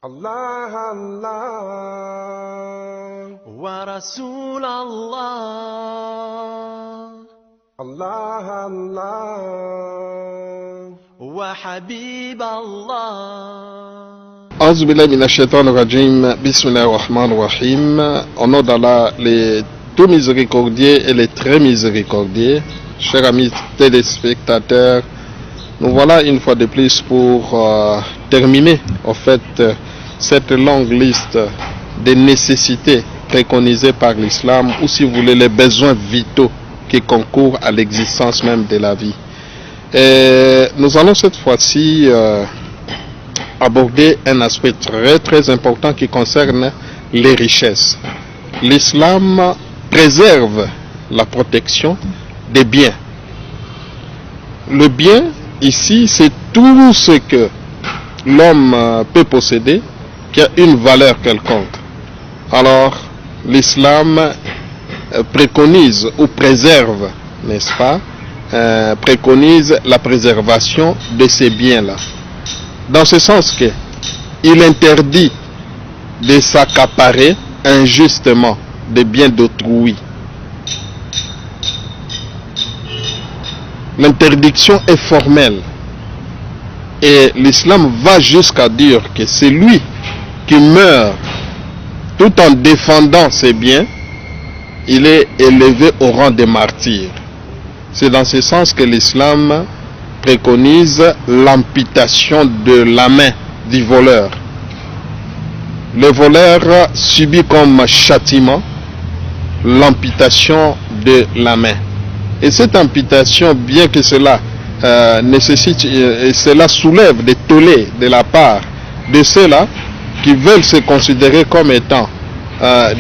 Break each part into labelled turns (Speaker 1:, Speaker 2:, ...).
Speaker 1: Allah Allah
Speaker 2: wa Rasul Allah,
Speaker 1: Allah Allah
Speaker 2: wa Habib Allah.
Speaker 3: A'udhu billahi minash shaitanir rajim. Bismillahir rahmanir rahim. Au nom d'Allah, les tout miséricordieux et les très miséricordieux, chers amis téléspectateurs, nous voilà une fois de plus pour terminer en fait cette longue liste des nécessités préconisées par l'islam, ou si vous voulez les besoins vitaux qui concourent à l'existence même de la vie. Et nous allons cette fois-ci aborder un aspect très important qui concerne les richesses. L'islam préserve la protection des biens. Le bien ici, c'est tout ce que l'homme peut posséder qui a une valeur quelconque. Alors, l'islam préconise ou préserve, n'est-ce pas, préconise la préservation de ces biens-là. Dans ce sens que il interdit de s'accaparer injustement des biens d'autrui. L'interdiction est formelle. Et l'islam va jusqu'à dire que c'est lui qui meurt tout en défendant ses biens, il est élevé au rang de martyr. C'est dans ce sens que l'islam préconise l'amputation de la main du voleur. Le voleur subit comme châtiment l'amputation de la main. Et cette amputation, bien que cela nécessite et cela soulève des tollés de la part de ceux-là qui veulent se considérer comme étant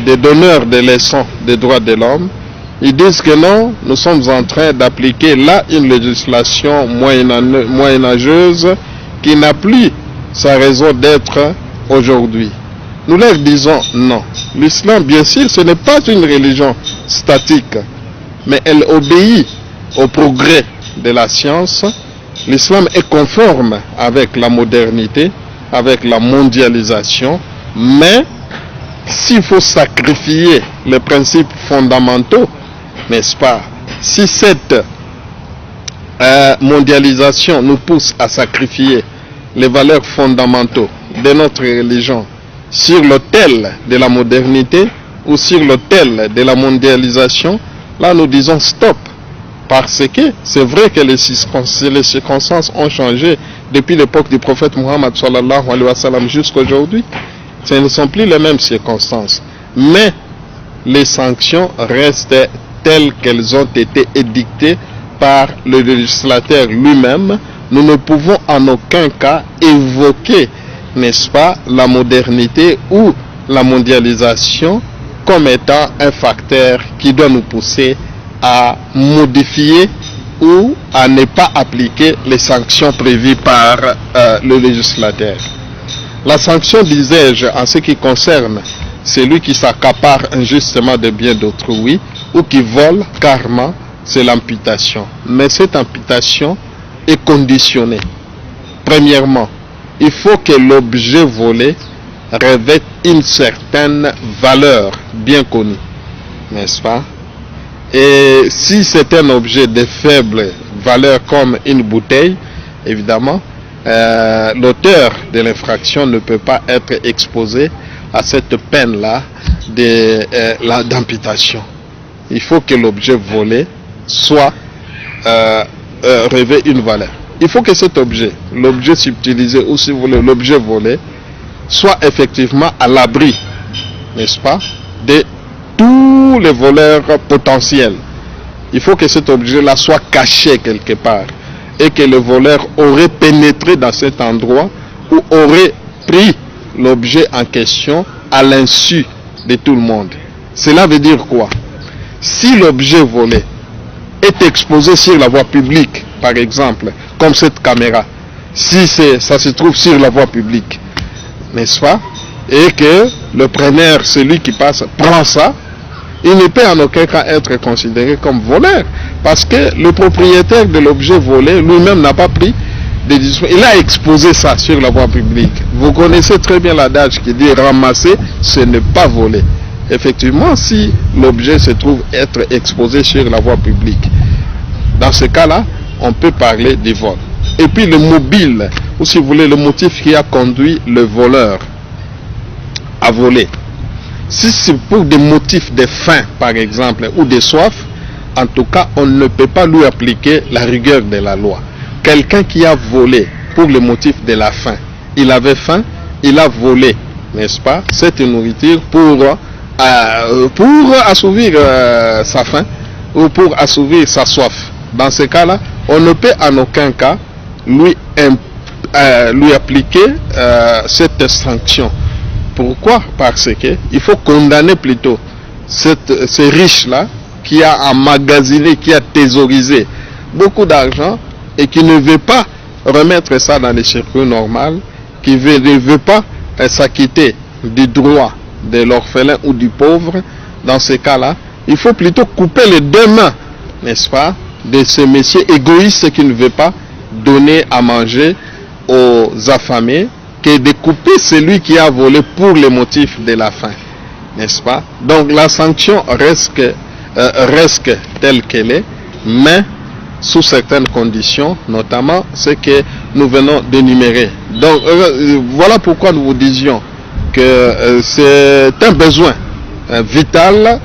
Speaker 3: des donneurs de leçons des droits de l'homme, ils disent que non, nous sommes en train d'appliquer là une législation moyenâgeuse qui n'a plus sa raison d'être aujourd'hui. Nous leur disons non. L'islam, bien sûr, ce n'est pas une religion statique, mais elle obéit au progrès de la science. L'islam est conforme avec la modernité, avec la mondialisation, mais s'il faut sacrifier les principes fondamentaux, n'est-ce pas, si cette mondialisation nous pousse à sacrifier les valeurs fondamentaux de notre religion sur l'autel de la modernité ou sur l'autel de la mondialisation, là nous disons stop. Parce que c'est vrai que les circonstances ont changé depuis l'époque du prophète Muhammad sallallahu alayhi wa sallam jusqu'à aujourd'hui. Ce ne sont plus les mêmes circonstances. Mais les sanctions restent telles qu'elles ont été édictées par le législateur lui-même. Nous ne pouvons en aucun cas évoquer, n'est-ce pas, la modernité ou la mondialisation comme étant un facteur qui doit nous pousser à modifier ou à ne pas appliquer les sanctions prévues par le législateur. La sanction, disais-je, en ce qui concerne celui qui s'accapare injustement des biens d'autrui ou qui vole carrément, c'est l'amputation. Mais cette amputation est conditionnée. Premièrement, il faut que l'objet volé revête une certaine valeur bien connue, n'est-ce pas? Et si c'est un objet de faible valeur comme une bouteille, évidemment, l'auteur de l'infraction ne peut pas être exposé à cette peine-là d'amputation. Il faut que l'objet volé soit revêt une valeur. Il faut que cet objet, l'objet subtilisé ou si vous voulez l'objet volé, soit effectivement à l'abri, n'est-ce pas, de tous les voleurs potentiels. Il faut que cet objet-là soit caché quelque part et que le voleur aurait pénétré dans cet endroit ou aurait pris l'objet en question à l'insu de tout le monde. Cela veut dire quoi? Si l'objet volé est exposé sur la voie publique, par exemple, comme cette caméra, si ça se trouve sur la voie publique, n'est-ce pas, et que le preneur, celui qui passe, prend ça, il ne peut en aucun cas être considéré comme voleur, parce que le propriétaire de l'objet volé lui-même n'a pas pris il a exposé ça sur la voie publique. Vous connaissez très bien l'adage qui dit ramasser, ce n'est pas voler. Effectivement, si l'objet se trouve être exposé sur la voie publique, dans ce cas-là, on peut parler du vol. Et puis le mobile, ou si vous voulez, le motif qui a conduit le voleur à voler. Si c'est pour des motifs de faim, par exemple, ou de soif, en tout cas, on ne peut pas lui appliquer la rigueur de la loi. Quelqu'un qui a volé pour le motif de la faim, il avait faim, il a volé, n'est-ce pas, cette nourriture pour assouvir sa faim ou pour assouvir sa soif. Dans ce cas-là, on ne peut en aucun cas lui appliquer cette sanction. Pourquoi? Parce que il faut condamner plutôt ce riche-là qui a emmagasiné, qui a thésaurisé beaucoup d'argent et qui ne veut pas remettre ça dans les circuits normaux, qui ne veut pas s'acquitter du droit de l'orphelin ou du pauvre. Dans ce cas-là, il faut plutôt couper les deux mains, n'est-ce pas, de ce monsieur égoïste qui ne veut pas donner à manger aux affamés, que de couper celui qui a volé pour le motif de la faim, n'est-ce pas? Donc la sanction reste telle qu'elle est, mais sous certaines conditions, notamment ce que nous venons d'énumérer. Donc voilà pourquoi nous vous disions que c'est un besoin vital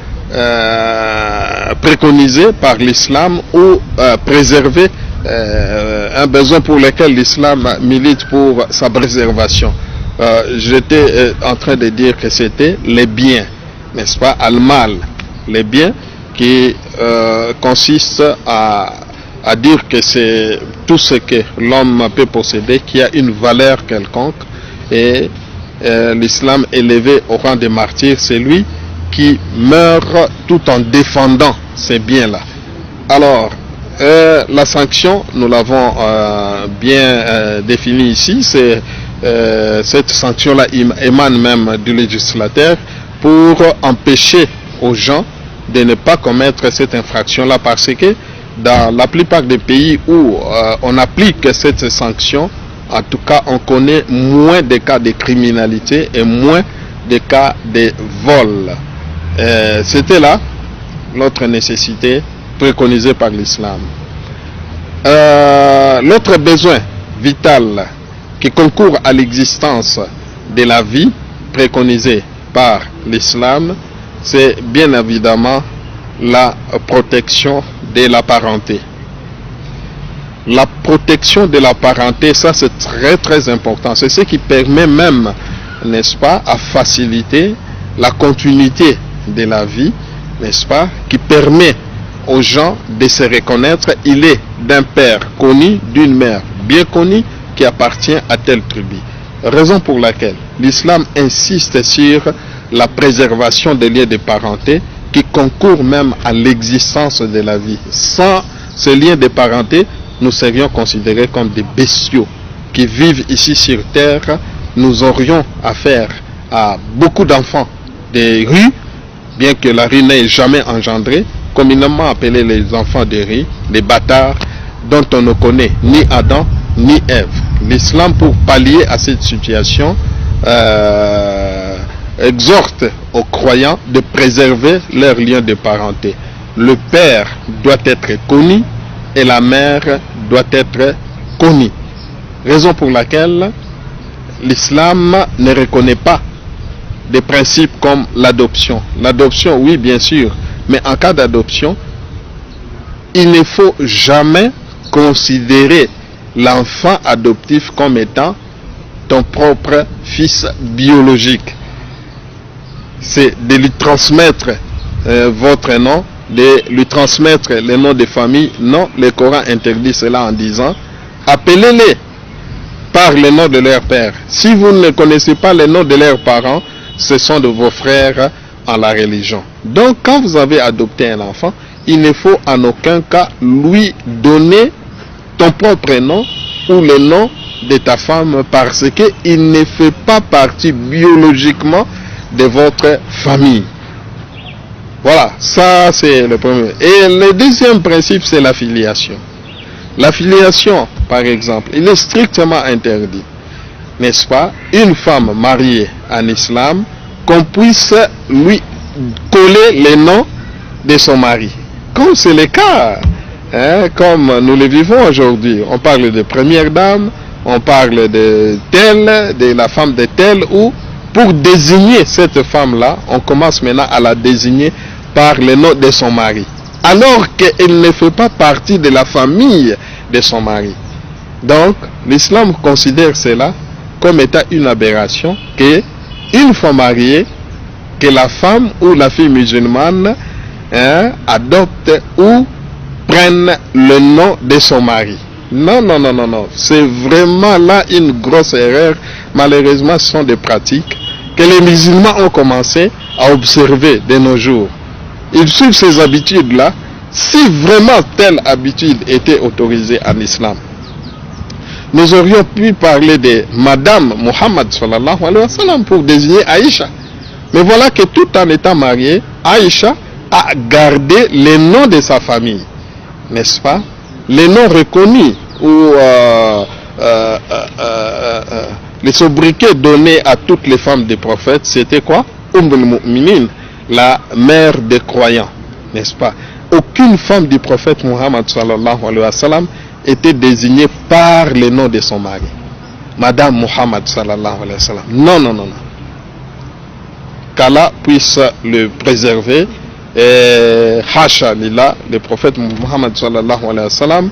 Speaker 3: préconisé par l'islam ou préservé, un besoin pour lequel l'islam milite pour sa préservation. J'étais en train de dire que c'était les biens, n'est-ce pas, al-mal, les biens qui consiste à dire que c'est tout ce que l'homme peut posséder qui a une valeur quelconque, et l'islam élevé au rang de martyr, c'est lui qui meurt tout en défendant ces biens-là. Alors, la sanction, nous l'avons bien définie ici, c'est cette sanction-là émane même du législateur pour empêcher aux gens de ne pas commettre cette infraction-là, parce que dans la plupart des pays où on applique cette sanction, en tout cas on connaît moins de cas de criminalité et moins de cas de vol. C'était là l'autre nécessité préconisée par l'islam. L'autre besoin vital qui concourt à l'existence de la vie préconisée par l'islam, c'est bien évidemment la protection de la parenté. La protection de la parenté, ça c'est très très important. C'est ce qui permet même, n'est-ce pas, à faciliter la continuité de la vie, n'est-ce pas, qui permet aux gens de se reconnaître. Il est d'un père connu, d'une mère bien connue, qui appartient à telle tribu. Raison pour laquelle l'islam insiste sur la préservation des liens de parenté qui concourent même à l'existence de la vie. Sans ces liens de parenté, nous serions considérés comme des bestiaux qui vivent ici sur terre. Nous aurions affaire à beaucoup d'enfants des rues, bien que la rue n'ait jamais engendré, communément appelés les enfants des rues, les bâtards, dont on ne connaît ni Adam ni Ève. L'islam, pour pallier à cette situation, exhorte aux croyants de préserver leurs liens de parenté. Le père doit être connu et la mère doit être connue. Raison pour laquelle l'islam ne reconnaît pas des principes comme l'adoption. L'adoption, oui, bien sûr, mais en cas d'adoption, il ne faut jamais considérer l'enfant adoptif comme étant ton propre fils biologique. C'est de lui transmettre votre nom, de lui transmettre le nom de famille. Non, le Coran interdit cela en disant: appelez-les par le nom de leur père. Si vous ne connaissez pas le nom de leurs parents, ce sont de vos frères en la religion. Donc, quand vous avez adopté un enfant, il ne faut en aucun cas lui donner ton propre nom ou le nom de ta femme, parce qu'il ne fait pas partie biologiquement de votre famille. Voilà, ça c'est le premier. Et le deuxième principe, c'est la filiation. L'affiliation, par exemple, il est strictement interdit, n'est-ce pas? Une femme mariée en islam, qu'on puisse lui coller les noms de son mari. Comme c'est le cas, hein, comme nous le vivons aujourd'hui. On parle de première dame, on parle de telle, de la femme de telle, ou pour désigner cette femme-là, on commence maintenant à la désigner par le nom de son mari, alors qu'elle ne fait pas partie de la famille de son mari. Donc, l'islam considère cela comme étant une aberration, que une fois mariée, que la femme ou la fille musulmane adopte ou prenne le nom de son mari. Non, non, non, non, non. C'est vraiment là une grosse erreur. Malheureusement, ce sont des pratiques que les musulmans ont commencé à observer de nos jours. Ils suivent ces habitudes-là. Si vraiment telle habitude était autorisée en islam, nous aurions pu parler de Madame Muhammad sallallahu alayhi wa sallam pour désigner Aïcha. Mais voilà que tout en étant mariée, Aïcha a gardé les noms de sa famille, n'est-ce pas? Les noms reconnus ou les sobriquets donnés à toutes les femmes des prophètes, c'était quoi? Al-Mu'minin, la mère des croyants, n'est-ce pas? Aucune femme du prophète Muhammad sallallahu alayhi wa sallam était désignée par le nom de son mari. Madame Muhammad sallallahu alayhi wa sallam. Non, non, non, non. Qu'Allah puisse le préserver. Hasha lillah, le prophète Muhammad sallallahu alayhi wa sallam,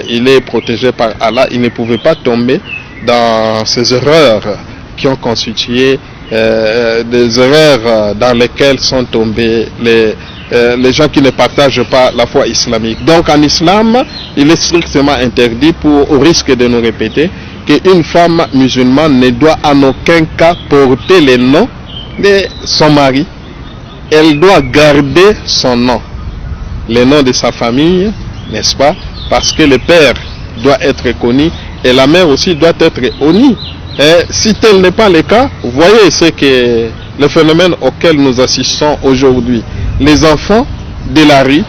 Speaker 3: il est protégé par Allah. Il ne pouvait pas tomber dans ces erreurs qui ont constitué des erreurs dans lesquelles sont tombés les gens qui ne partagent pas la foi islamique. Donc en islam, il est strictement interdit, au risque de nous répéter, qu'une femme musulmane ne doit en aucun cas porter le nom de son mari. Elle doit garder son nom, le nom de sa famille, n'est-ce pas? Parce que le père doit être connu et la mère aussi doit être honnie. Et si tel n'est pas le cas, vous voyez ce que le phénomène auquel nous assistons aujourd'hui. Les enfants de la rue,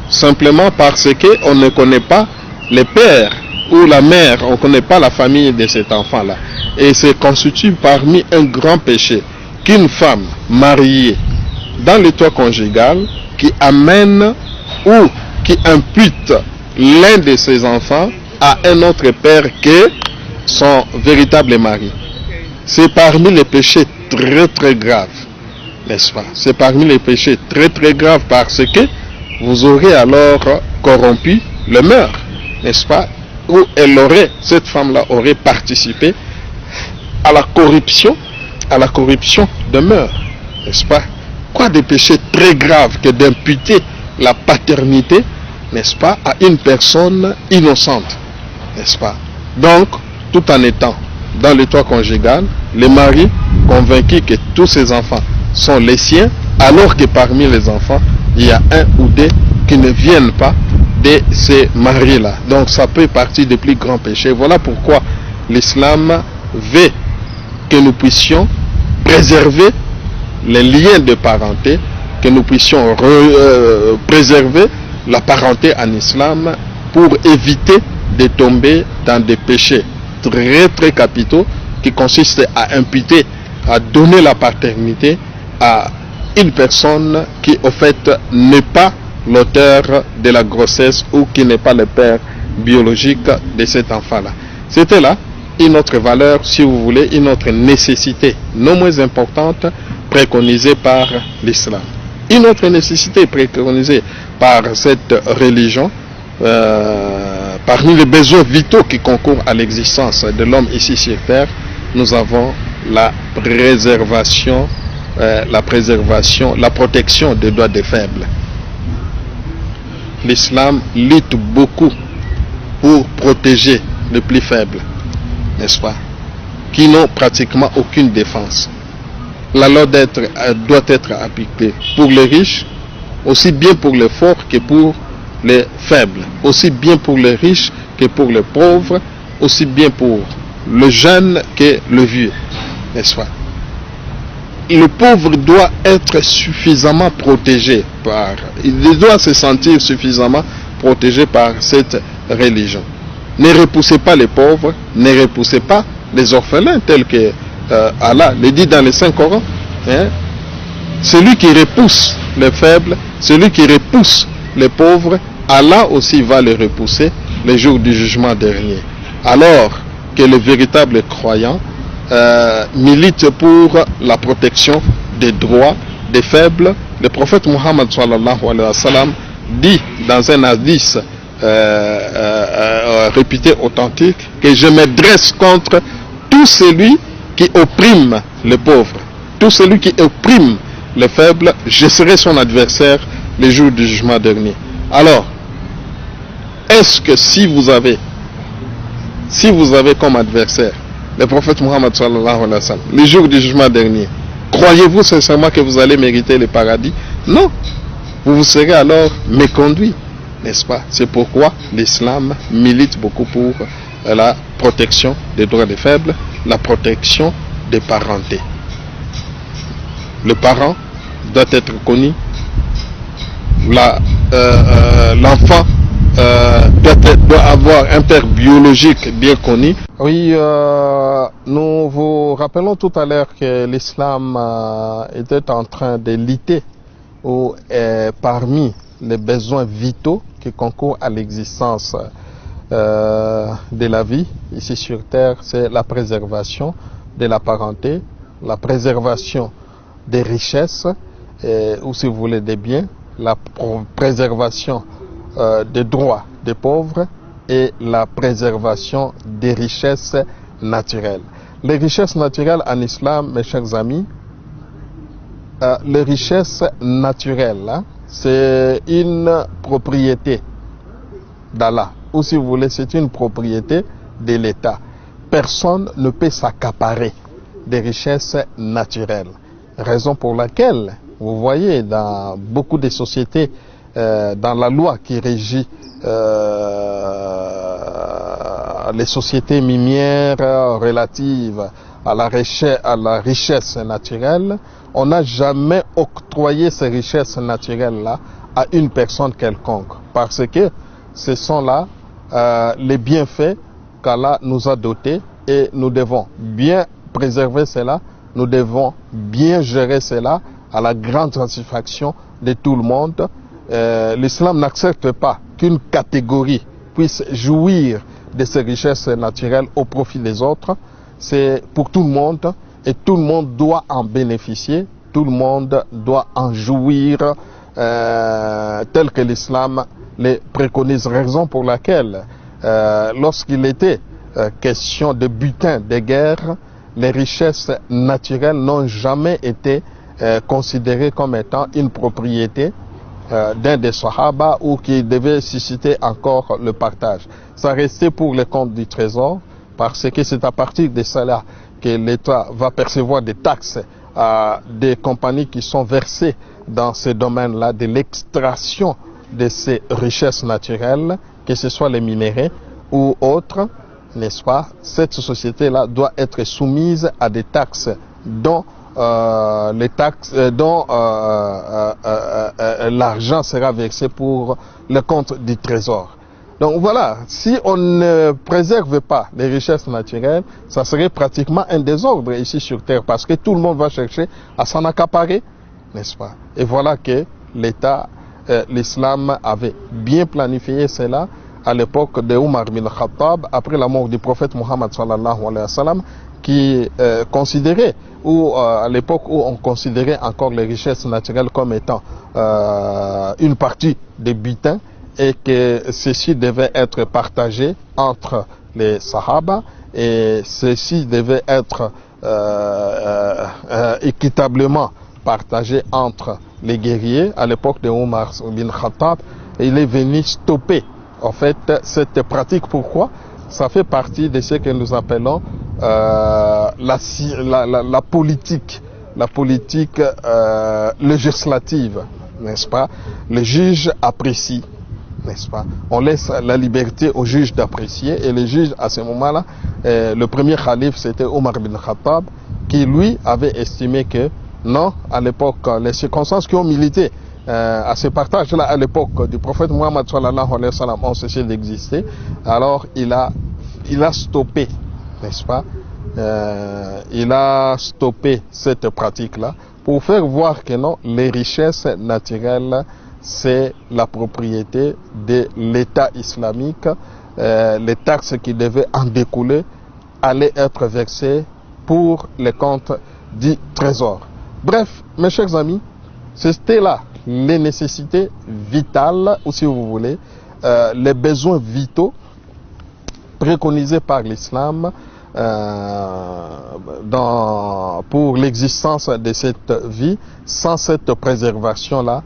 Speaker 3: simplement parce qu'on ne connaît pas le père ou la mère, on ne connaît pas la famille de cet enfant-là. Et c'est constitue parmi un grand péché qu'une femme mariée dans le toit conjugal qui amène ou qui impute l'un de ses enfants à un autre père que son véritable mari. C'est parmi les péchés très très graves, n'est-ce pas? C'est parmi les péchés très très graves parce que vous aurez alors corrompu le mœurs, n'est-ce pas? Ou cette femme-là aurait participé à la corruption de mœurs, n'est-ce pas? Quoi de péché très grave que d'imputer la paternité, n'est-ce pas, à une personne innocente, n'est-ce pas? Donc, tout en étant dans le toit conjugal, le mari convaincu que tous ses enfants sont les siens, alors que parmi les enfants, il y a un ou deux qui ne viennent pas de ces maris-là. Donc, ça peut partir des plus grands péchés. Voilà pourquoi l'islam veut que nous puissions préserver les liens de parenté, que nous puissions préserver la parenté en islam pour éviter de tomber dans des péchés très très capitaux qui consistent à imputer, à donner la paternité à une personne qui au fait n'est pas l'auteur de la grossesse ou qui n'est pas le père biologique de cet enfant-là. C'était là une autre valeur, si vous voulez, une autre nécessité non moins importante préconisée par l'islam. Une autre nécessité préconisée par cette religion, parmi les besoins vitaux qui concourent à l'existence de l'homme ici sur terre, nous avons la préservation, la protection des droits des faibles. L'islam lutte beaucoup pour protéger les plus faibles, n'est-ce pas, qui n'ont pratiquement aucune défense. La loi doit être appliquée pour les riches, aussi bien pour les forts que pour les faibles, aussi bien pour les riches que pour les pauvres, aussi bien pour le jeune que le vieux, n'est-ce pas? Le pauvre doit être suffisamment protégé il doit se sentir suffisamment protégé par cette religion. Ne repoussez pas les pauvres, ne repoussez pas les orphelins, tels que Allah le dit dans les Saint Coran. Hein? Celui qui repousse les faibles, celui qui repousse les pauvres, Allah aussi va les repousser le jour du jugement dernier. Alors que les véritables croyants militent pour la protection des droits des faibles. Le prophète Muhammad sallallahu alayhi wa sallam dit dans un hadith réputé authentique que je me dresse contre tout celui qui opprime les pauvres, tout celui qui opprime les faibles, je serai son adversaire le jour du jugement dernier. Alors, est-ce que si vous avez comme adversaire le prophète Muhammad sallallahu alayhi wa sallam, le jour du jugement dernier, croyez-vous sincèrement que vous allez mériter le paradis? Non, vous serez alors méconduit, n'est-ce pas? C'est pourquoi l'islam milite beaucoup pour la protection des droits des faibles, la protection des parentés. Le parent doit être connu, l'enfant doit avoir un père biologique bien connu. Oui, nous vous rappelons tout à l'heure que l'islam était en train de lutter parmi les besoins vitaux qui concourent à l'existence de la vie ici sur terre, c'est la préservation de la parenté, la préservation des richesses, ou si vous voulez des biens, la préservation des droits des pauvres et la préservation des richesses naturelles. Les richesses naturelles en islam, mes chers amis, les richesses naturelles, hein, c'est une propriété d'Allah, ou si vous voulez, c'est une propriété de l'État. Personne ne peut s'accaparer des richesses naturelles. Raison pour laquelle, vous voyez, dans beaucoup de sociétés, dans la loi qui régit les sociétés minières relatives à la richesse naturelle, on n'a jamais octroyé ces richesses naturelles-là à une personne quelconque, parce que ce sont là les bienfaits qu'Allah nous a dotés et nous devons bien préserver cela, nous devons bien gérer cela à la grande satisfaction de tout le monde. L'islam n'accepte pas qu'une catégorie puisse jouir de ces richesses naturelles au profit des autres. C'est pour tout le monde et tout le monde doit en bénéficier, tout le monde doit en jouir tel que l'islam les préconise. Raison pour laquelle lorsqu'il était question de butin de guerre, les richesses naturelles n'ont jamais été considérées comme étant une propriété d'un des Sahaba ou qui devait susciter encore le partage. Ça restait pour les comptes du trésor, parce que c'est à partir de cela que l'État va percevoir des taxes à des compagnies qui sont versées dans ce domaine-là de l'extraction de ces richesses naturelles, que ce soit les minéraux ou autres, n'est-ce pas? Cette société-là doit être soumise à des taxes dont l'argent sera versé pour le compte du trésor. Donc voilà, si on ne préserve pas les richesses naturelles, ça serait pratiquement un désordre ici sur terre, parce que tout le monde va chercher à s'en accaparer, n'est-ce pas? Et voilà que l'État, l'islam avait bien planifié cela à l'époque de Omar bin Khattab, après la mort du prophète Muhammad sallallahu alayhi wa sallam, qui considérait, ou à l'époque où on considérait encore les richesses naturelles comme étant une partie des butins, et que ceci devait être partagé entre les Sahaba, et ceci devait être équitablement partagé entre les guerriers. À l'époque de Omar bin Khattab, il est venu stopper en fait cette pratique. Pourquoi? Ça fait partie de ce que nous appelons la politique législative, n'est-ce pas? Le juge apprécie, n'est-ce pas? On laisse la liberté au juge d'apprécier, et le juge à ce moment-là, le premier calife c'était Omar bin Khattab, qui lui avait estimé que non, à l'époque, les circonstances qui ont milité à ce partage-là à l'époque du prophète Muhammad sallallahu alayhi wa sallam ont cessé d'exister, alors il a stoppé, n'est-ce pas, il a stoppé cette pratique-là pour faire voir que non, les richesses naturelles, c'est la propriété de l'État islamique. Les taxes qui devaient en découler allaient être versées pour les comptes du trésor. Bref, mes chers amis, c'était là les nécessités vitales, ou si vous voulez, les besoins vitaux préconisés par l'islam pour l'existence de cette vie. Sans cette préservation-là,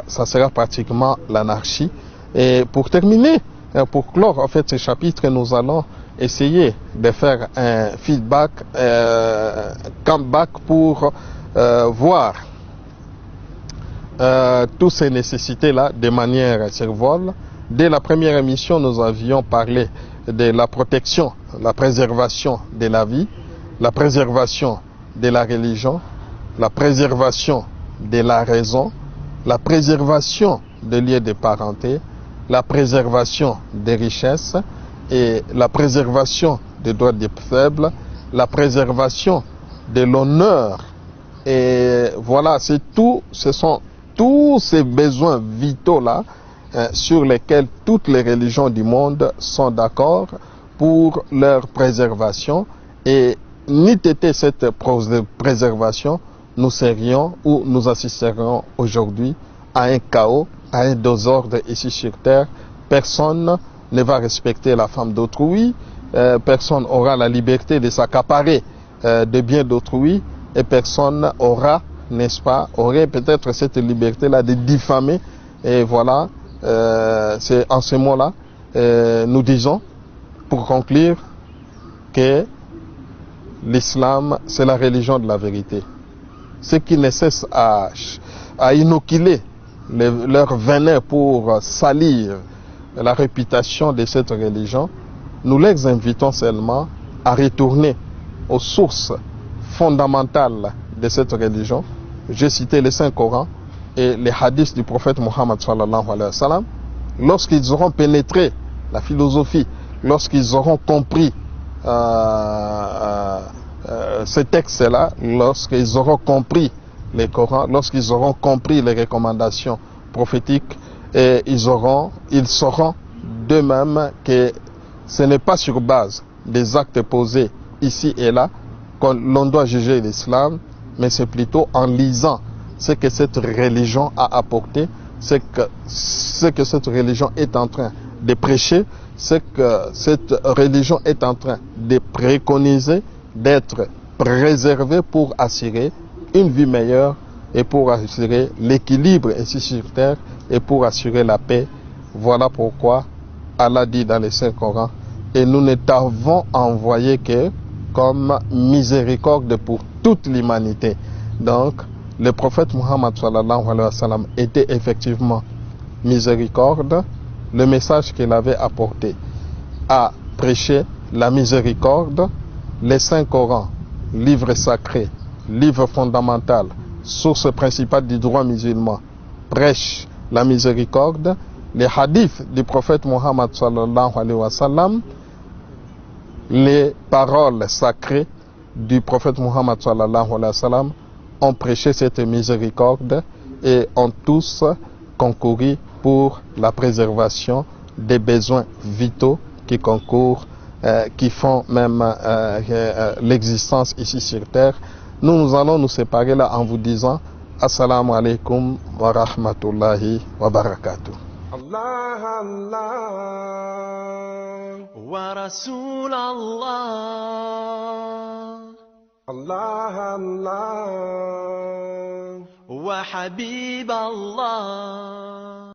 Speaker 3: ça sera pratiquement l'anarchie. Et pour terminer, pour clore en fait ce chapitre, nous allons essayer de faire un feedback, comeback pour voir toutes ces nécessités-là de manière survol. Dès la première émission, nous avions parlé de la protection, la préservation de la vie, la préservation de la religion, la préservation de la raison, la préservation des liens de parenté, la préservation des richesses et la préservation des droits des faibles, la préservation de l'honneur. Et voilà, ce sont tous ces besoins vitaux-là sur lesquels toutes les religions du monde sont d'accord pour leur préservation. Et n'eût été cette préservation, nous serions ou nous assisterions aujourd'hui à un chaos, à un désordre ici sur terre. Personne ne va respecter la femme d'autrui, personne aura la liberté de s'accaparer des biens d'autrui, et personne aura, n'est-ce pas, aurait peut-être cette liberté-là de diffamer. Et voilà, c'est en ce mot-là, nous disons, pour conclure, que l'islam, c'est la religion de la vérité. Ceux qui ne cessent à inoculer leur venin pour salir la réputation de cette religion, nous les invitons seulement à retourner aux sources fondamentales de cette religion. J'ai cité le Saint-Coran et les hadiths du prophète Muhammad sallallahu alayhi wa sallam. Lorsqu'ils auront pénétré la philosophie, lorsqu'ils auront compris ces textes-là, lorsqu'ils auront compris les Corans, lorsqu'ils auront compris les recommandations prophétiques, et ils sauront d'eux-mêmes que ce n'est pas sur base des actes posés ici et là que l'on doit juger l'islam, mais c'est plutôt en lisant ce que cette religion a apporté, ce que cette religion est en train de prêcher, ce que cette religion est en train de préconiser, d'être préservée pour assurer une vie meilleure et pour assurer l'équilibre ici sur terre et pour assurer la paix. Voilà pourquoi Allah dit dans le Saint-Coran, et nous ne t'avons envoyé que comme miséricorde pour toute l'humanité. Donc, le prophète Muhammad sallallahu alayhi wa sallam était effectivement miséricorde. Le message qu'il avait apporté a prêché la miséricorde. Les Saint-Coran, livre sacré, livre fondamental, source principale du droit musulman, prêche la miséricorde. Les hadiths du prophète Muhammad sallallahu alayhi wa sallam, les paroles sacrées du prophète Muhammad sallallahu alayhi wa sallam ont prêché cette miséricorde et ont tous concouru pour la préservation des besoins vitaux qui concourent, qui font même l'existence ici sur terre. Nous allons nous séparer là en vous disant Assalamu alaikum wa rahmatullahi wa barakatuh.
Speaker 1: Allah, Allah,
Speaker 2: wa Rasul Allah,
Speaker 1: Allah, Allah,
Speaker 2: wa Habib Allah.